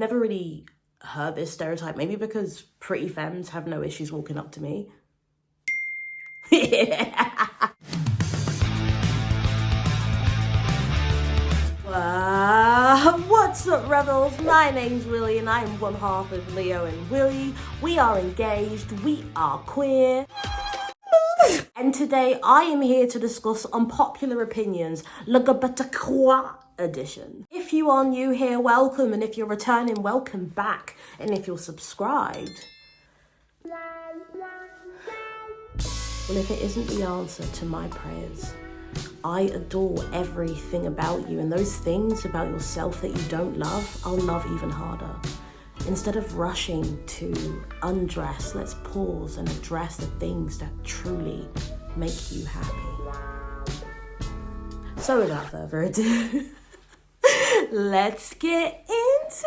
Never really heard this stereotype, maybe because pretty femmes have no issues walking up to me. What's up, rebels? My name's Willie and I'm one half of Leo and Willie. We are engaged, we are queer. And today I am here to discuss Unpopular Opinions, LGBTQ edition. If you are new here, welcome, and if you're returning, welcome back. And if you're subscribed, well, if it isn't the answer to my prayers, I adore everything about you, and those things about yourself that you don't love, I'll love even harder. Instead of rushing to undress, let's pause and address the things that truly make you happy. So without further ado, let's get into it.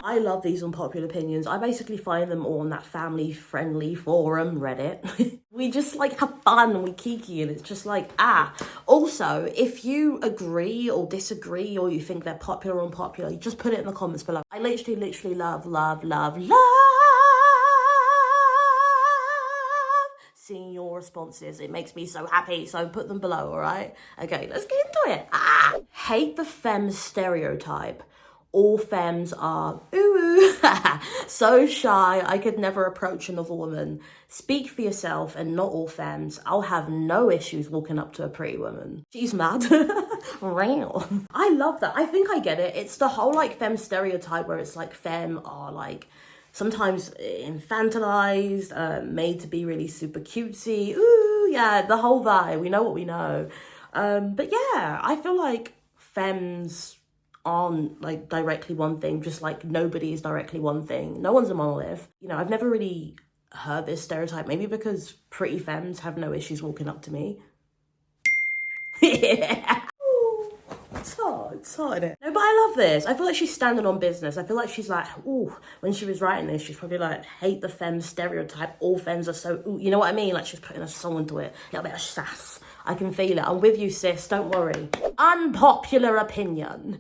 I love these unpopular opinions. I basically find them all on that family-friendly forum, Reddit. We just like have fun and we kiki, and it's just like, Also, if you agree or disagree or you think they're popular or unpopular, you just put it in the comments below. I literally love seeing your responses. It makes me so happy, so put them below, all right? Okay, let's get into it. Hate the femme stereotype. All femmes are so shy, I could never approach another woman. Speak for yourself, and not all femmes. I'll have no issues walking up to a pretty woman. She's mad. Real. I love that. I think I get it. It's the whole like femme stereotype where it's like femme are like sometimes infantilized, made to be really super cutesy. Ooh, yeah, the whole vibe. We know what we know. But yeah, I feel like femmes aren't like directly one thing, just like nobody is directly one thing. No one's a monolith. You know, I've never really heard this stereotype, maybe because pretty femmes have no issues walking up to me. Yeah. Ooh, it's hard, isn't it? No, but I love this. I feel like she's standing on business. I feel like she's like, ooh, when she was writing this, she's probably like, hate the femme stereotype. All femmes are so, ooh, you know what I mean? Like she's putting a soul into it. A little bit of sass. I can feel it. I'm with you, sis. Don't worry. Unpopular opinion.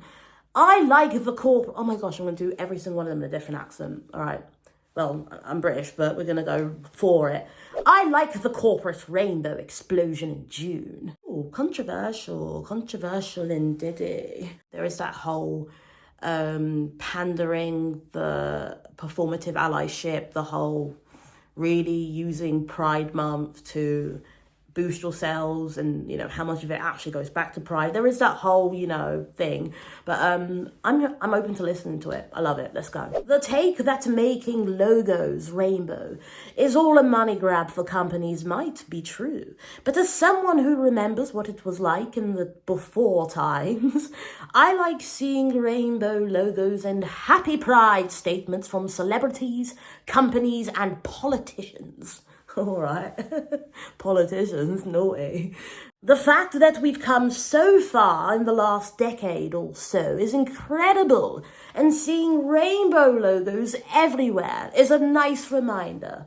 I like the corporate... Oh my gosh, I'm going to do every single one of them in a different accent. All right. Well, I'm British, but we're going to go for it. I like the corporate rainbow explosion in June. Oh, controversial indeed. There is that whole pandering, the performative allyship, the whole really using Pride Month to boost your sales, and you know how much of it actually goes back to pride. There is that whole, you know, thing, but I'm open to listening to it. I love it. Let's go. The take that making logos rainbow is all a money grab for companies might be true, but as someone who remembers what it was like in the before times, I like seeing rainbow logos and happy pride statements from celebrities, companies, and politicians. All right, politicians, naughty. The fact that we've come so far in the last decade or so is incredible, and seeing rainbow logos everywhere is a nice reminder.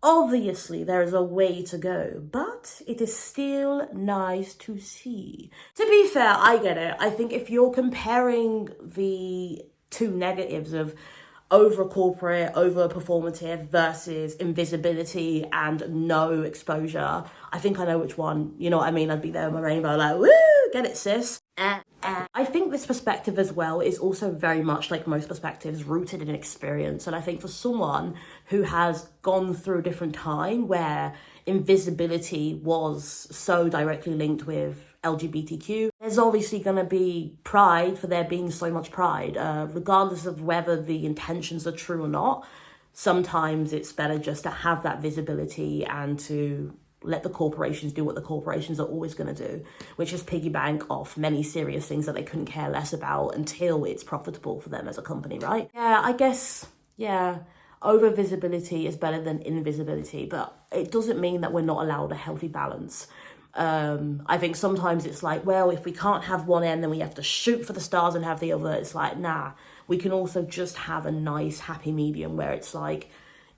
Obviously, there is a way to go, but it is still nice to see. To be fair, I get it. I think if you're comparing the two negatives of over corporate, over performative versus invisibility and no exposure, I think I know which one. You know what I mean? I'd be there with my rainbow like, woo, get it, sis. I think this perspective as well is also very much like most perspectives rooted in experience. And I think for someone who has gone through a different time where invisibility was so directly linked with LGBTQ, there's obviously going to be pride for there being so much pride, regardless of whether the intentions are true or not. Sometimes it's better just to have that visibility and to let the corporations do what the corporations are always going to do, which is piggyback off many serious things that they couldn't care less about until it's profitable for them as a company, right? Yeah, I guess, yeah, over visibility is better than invisibility, but it doesn't mean that we're not allowed a healthy balance. I think sometimes it's like, well, if we can't have one end, then we have to shoot for the stars and have the other. It's like, nah, we can also just have a nice happy medium where it's like,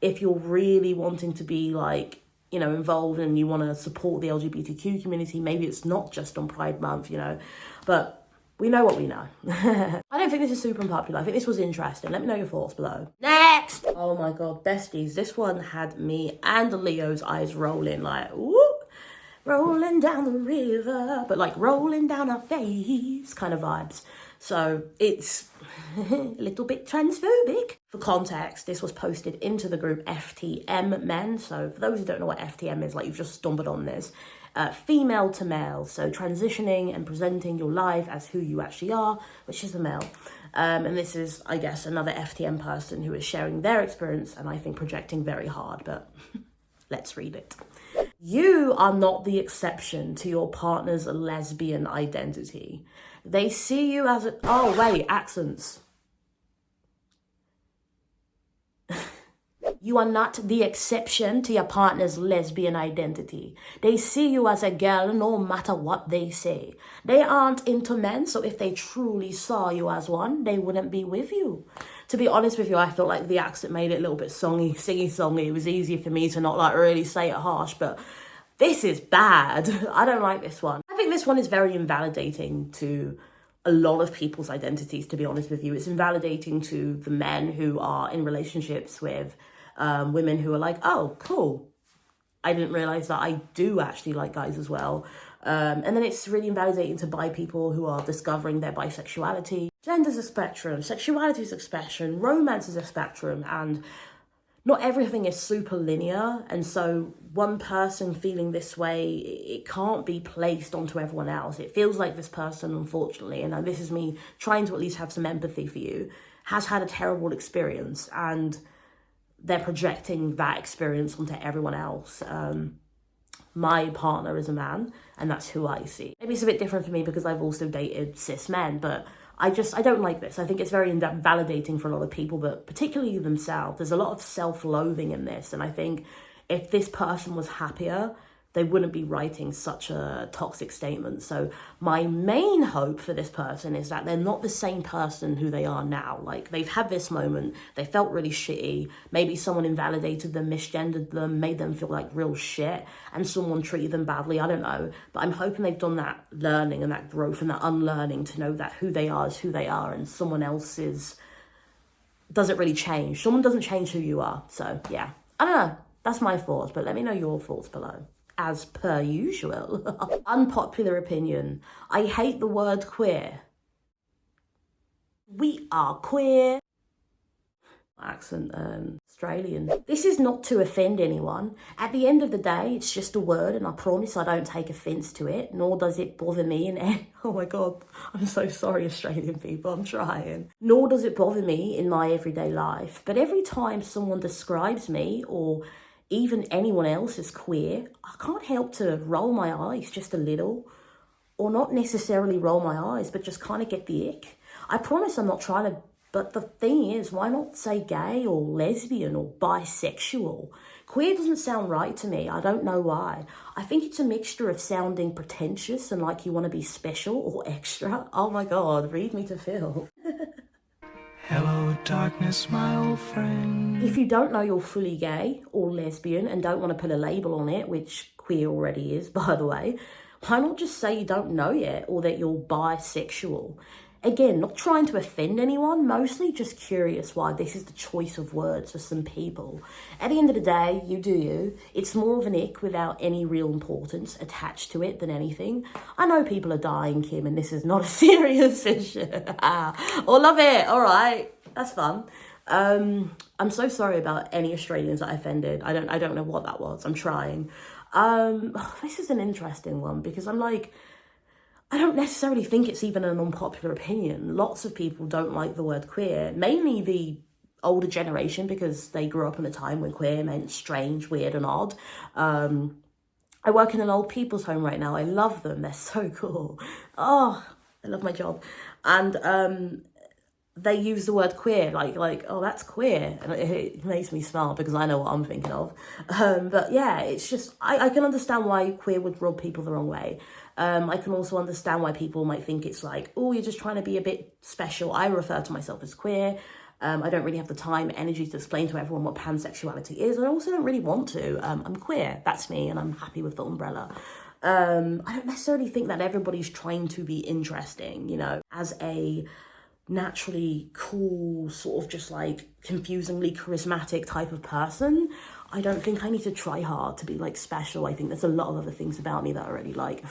if you're really wanting to be like, you know, involved and you want to support the LGBTQ community, maybe it's not just on Pride Month, you know, but we know what we know. I don't think this is super unpopular. I think this was interesting. Let me know your thoughts below. Next! Oh my God, besties. This one had me and Leo's eyes rolling like, whoop, rolling down the river, but like rolling down our face kind of vibes. So it's a little bit transphobic. For context, this was posted into the group FTM Men. So for those who don't know what FTM is, like you've just stumbled on this. Female to male, so transitioning and presenting your life as who you actually are, which is a male. And this is, I guess, another FTM person who is sharing their experience and I think projecting very hard, but let's read it. You are not the exception to your partner's lesbian identity. They see you as a... Oh, wait, accents. You are not the exception to your partner's lesbian identity. They see you as a girl no matter what they say. They aren't into men, so if they truly saw you as one, they wouldn't be with you. To be honest with you, I felt like the accent made it a little bit singy-songy. It was easier for me to not like really say it harsh, but this is bad. I don't like this one. I think this one is very invalidating to a lot of people's identities, to be honest with you. It's invalidating to the men who are in relationships with women who are like, oh, cool, I didn't realize that I do actually like guys as well. And then it's really invalidating to bi people who are discovering their bisexuality. Gender's a spectrum, sexuality is a spectrum, romance is a spectrum, and not everything is super linear. And so one person feeling this way, it can't be placed onto everyone else. It feels like this person, unfortunately, and this is me trying to at least have some empathy for you, has had a terrible experience and they're projecting that experience onto everyone else. My partner is a man and that's who I see. Maybe it's a bit different for me because I've also dated cis men, but I don't like this. I think it's very validating for a lot of people, but particularly themselves. There's a lot of self-loathing in this. And I think if this person was happier, they wouldn't be writing such a toxic statement. So my main hope for this person is that they're not the same person who they are now. Like, they've had this moment, they felt really shitty, maybe someone invalidated them, misgendered them, made them feel like real shit, and someone treated them badly, I don't know. But I'm hoping they've done that learning and that growth and that unlearning to know that who they are is who they are, and someone else's doesn't really change. Someone doesn't change who you are. So yeah, I don't know. That's my thoughts, but let me know your thoughts below. As per usual. Unpopular opinion. I hate the word queer. We are queer. Accent, Australian. This is not to offend anyone. At the end of the day, it's just a word, and I promise I don't take offence to it, nor does it bother me in oh my God, I'm so sorry, Australian people, I'm trying. Nor does it bother me in my everyday life. But every time someone describes me, or even anyone else as queer, I can't help to roll my eyes just a little, or not necessarily roll my eyes, but just kind of get the ick. I promise I'm not trying to, but the thing is, why not say gay or lesbian or bisexual? Queer doesn't sound right to me. I don't know why. I think it's a mixture of sounding pretentious and like you want to be special or extra. Oh my God, read me to Phil. Hello, darkness, my old friend. If you don't know you're fully gay or lesbian and don't want to put a label on it, which queer already is, by the way, why not just say you don't know yet, or that you're bisexual? Again, not trying to offend anyone, mostly just curious why this is the choice of words for some people. At the end of the day, you do you. It's more of an ick without any real importance attached to it than anything. I know people are dying, Kim, and this is not a serious issue. Oh, love it. All right. That's fun. I'm so sorry about any Australians that I offended. I don't know what that was. I'm trying. This is an interesting one because I'm like, I don't necessarily think it's even an unpopular opinion. Lots of people don't like the word queer, mainly the older generation, because they grew up in a time when queer meant strange, weird and odd. I work in an old people's home right now. I love them. They're so cool. Oh, I love my job. And they use the word queer, like, oh, that's queer. And it makes me smile because I know what I'm thinking of. But yeah, it's just, I can understand why queer would rub people the wrong way. I can also understand why people might think it's like, oh, you're just trying to be a bit special. I refer to myself as queer. I don't really have the time, energy to explain to everyone what pansexuality is. I also don't really want to. I'm queer, that's me, and I'm happy with the umbrella. I don't necessarily think that everybody's trying to be interesting, you know, as a naturally cool, sort of just like confusingly charismatic type of person. I don't think I need to try hard to be like special. I think there's a lot of other things about me that are already like,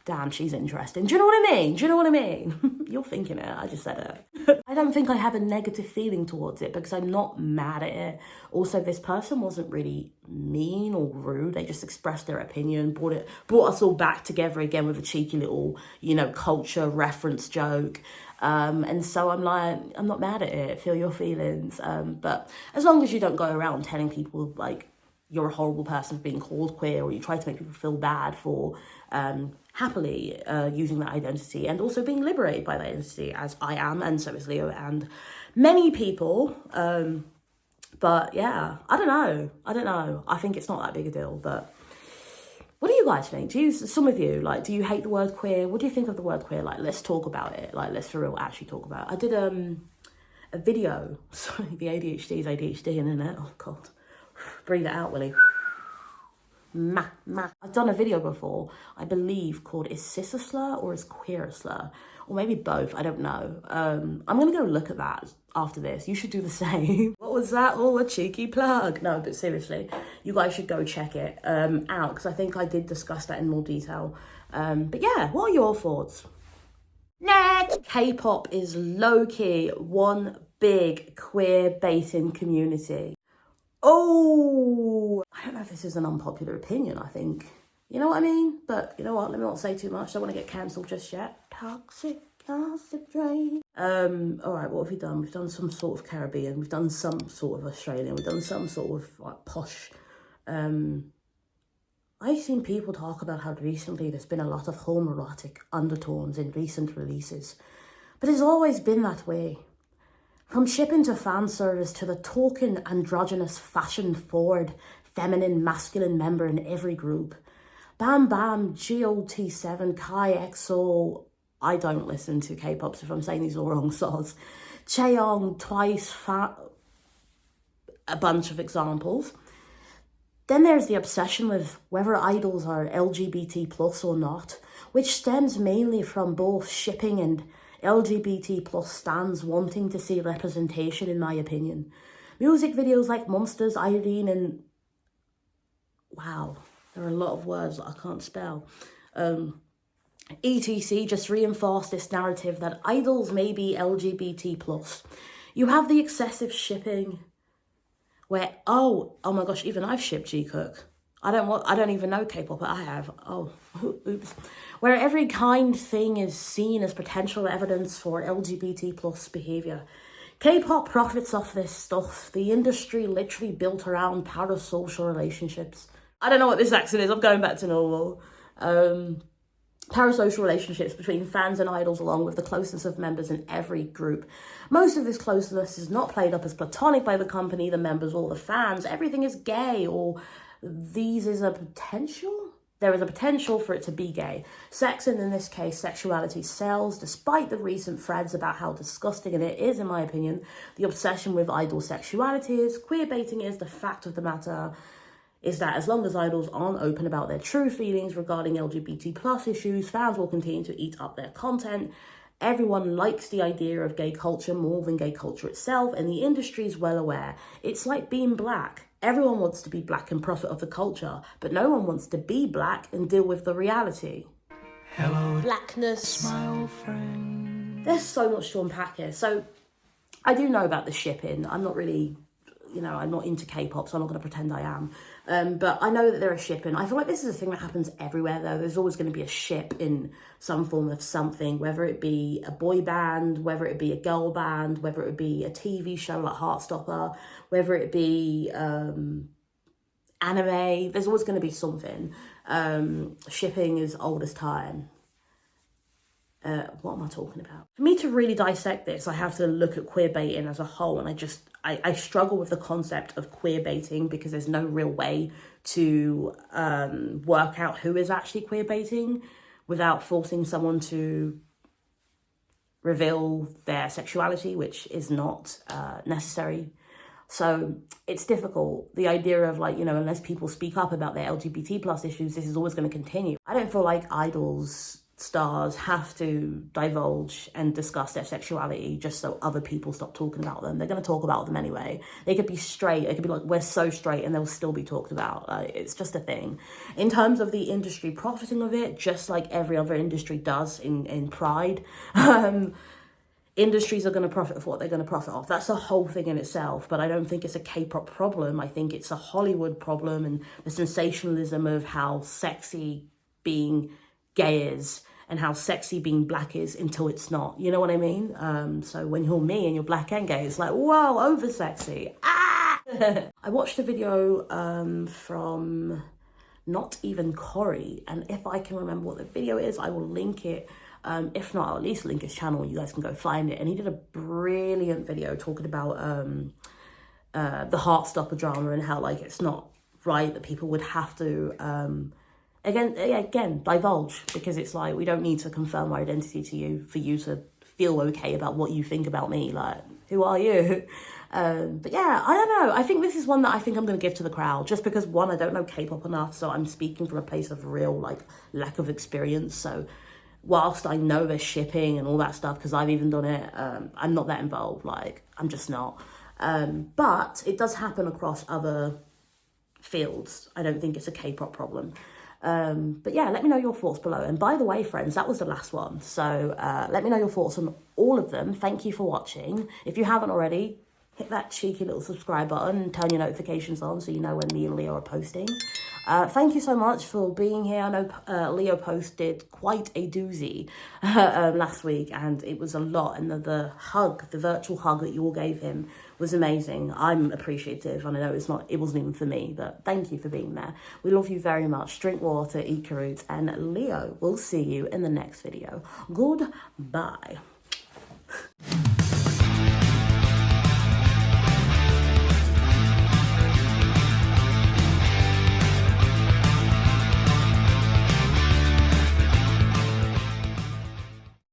damn, she's interesting. Do you know what I mean? Do you know what I mean? You're thinking it, I just said it. I don't think I have a negative feeling towards it because I'm not mad at it. Also, this person wasn't really mean or rude. They just expressed their opinion, brought us all back together again with a cheeky little, you know, culture reference joke. And so I'm like, I'm not mad at it. Feel your feelings. But as long as you don't go around telling people like you're a horrible person for being called queer, or you try to make people feel bad for happily using that identity and also being liberated by that identity, as I am, and so is Leo and many people. But yeah, I don't know. I think it's not that big a deal, but what do you guys think? Some of you, like, do you hate the word queer? What do you think of the word queer? Like, let's talk about it. Like, let's for real actually talk about it. I did a video. Sorry, the ADHD is ADHD, isn't it? Oh, God. Breathe it out, Willie. I've done a video before, I believe, called Is Cis a Slur or Is Queer a Slur? Or maybe both, I don't know. I'm going to go look at that after this. You should do the same. What was that? Oh, a cheeky plug. No, but seriously, you guys should go check it out, because I think I did discuss that in more detail. But yeah, what are your thoughts? Next! K-pop is low-key one big queer baiting community. Oh, I don't know if this is an unpopular opinion, I think. You know what I mean? But you know what? Let me not say too much. I don't want to get cancelled just yet. Toxic gossip train. All right, what have we done? We've done some sort of Caribbean. We've done some sort of Australian. We've done some sort of like posh. I've seen people talk about how recently there's been a lot of homoerotic undertones in recent releases. But it's always been that way. From shipping to fan service to the token androgynous fashion-forward feminine masculine member in every group. Bam Bam, GOT7, Kai EXO, I don't listen to K-pop, so if I'm saying these are wrong sods. Chaeyoung, Twice, a bunch of examples. Then there's the obsession with whether idols are LGBT plus or not, which stems mainly from both shipping and LGBT plus stans wanting to see representation, in my opinion. Music videos like Monsters, Irene, and wow, there are a lot of words that I can't spell. etc. just reinforce this narrative that idols may be LGBT plus. You have the excessive shipping where, oh my gosh, even I've shipped G-Cook. I don't even know K-pop, but I have. Oh, oops. Where every kind thing is seen as potential evidence for LGBT plus behaviour. K-pop profits off this stuff. The industry literally built around parasocial relationships. I don't know what this accent is. I'm going back to normal. Parasocial relationships between fans and idols, along with the closeness of members in every group. Most of this closeness is not played up as platonic by the company, the members, or the fans. Everything is gay, or there is a potential for it to be gay. Sex, and in this case, sexuality, sells, despite the recent threads about how disgusting it is, in my opinion. The obsession with idol sexuality is, queer baiting is, the fact of the matter is that as long as idols aren't open about their true feelings regarding LGBT plus issues, fans will continue to eat up their content. Everyone likes the idea of gay culture more than gay culture itself, and the industry is well aware. It's like being black. Everyone wants to be black and profit of the culture, but no one wants to be black and deal with the reality. Hello, Blackness. smile friend. There's so much to unpack here. So I do know about the shipping. I'm not really, I'm not into K-pop, so I'm not going to pretend I am. But I know that there is shipping. I feel like this is a thing that happens everywhere, though. There's always going to be a ship in some form of something, whether it be a boy band, whether it be a girl band, whether it be a TV show like Heartstopper, whether it be anime. There's always going to be something. Shipping is old as time. What am I talking about? For me to really dissect this, I have to look at queer baiting as a whole, and I struggle with the concept of queer baiting because there's no real way to work out who is actually queer baiting without forcing someone to reveal their sexuality, which is not necessary. So it's difficult. The idea of like, you know, unless people speak up about their LGBT plus issues, this is always going to continue. I don't feel like idols, stars have to divulge and discuss their sexuality just so other people stop talking about them. They're going to talk about them anyway. They could be straight. It could be like, we're so straight, and they'll still be talked about. It's just a thing. In terms of the industry profiting of it, just like every other industry does in Pride, industries are going to profit of what they're going to profit off. That's a whole thing in itself, but I don't think it's a K-pop problem. I think it's a Hollywood problem and the sensationalism of how sexy being gay is and how sexy being black is until it's not. You know what I mean? So when you're me and you're black and gay, it's like, whoa, over sexy. Ah! I watched a video from Not Even Corey, and if I can remember what the video is, I will link it. If not, I'll at least link his channel. You guys can go find it. And he did a brilliant video talking about the Heartstopper drama and how like it's not right that people would have to again divulge, because it's like, we don't need to confirm my identity to you for you to feel okay about what you think about me. Like, who are you? But yeah, I don't know. I think this is one that I think I'm going to give to the crowd, just because, one, I don't know K-pop enough, so I'm speaking from a place of real like lack of experience. So whilst I know there's shipping and all that stuff, because I've even done it, I'm not that involved. Like, I'm just not. But it does happen across other fields. I don't think it's a K-pop problem. But yeah, let me know your thoughts below. And by the way, friends, that was the last one. So let me know your thoughts on all of them. Thank you for watching. If you haven't already, hit that cheeky little subscribe button and turn your notifications on so you know when me and Leo are posting. Thank you so much for being here. I know Leo posted quite a doozy last week, and it was a lot. And the hug, the virtual hug that you all gave him was amazing. I'm appreciative, and I know it wasn't even for me, but thank you for being there. We love you very much. Drink water, eat carrots, and Leo, we'll see you in the next video. Goodbye.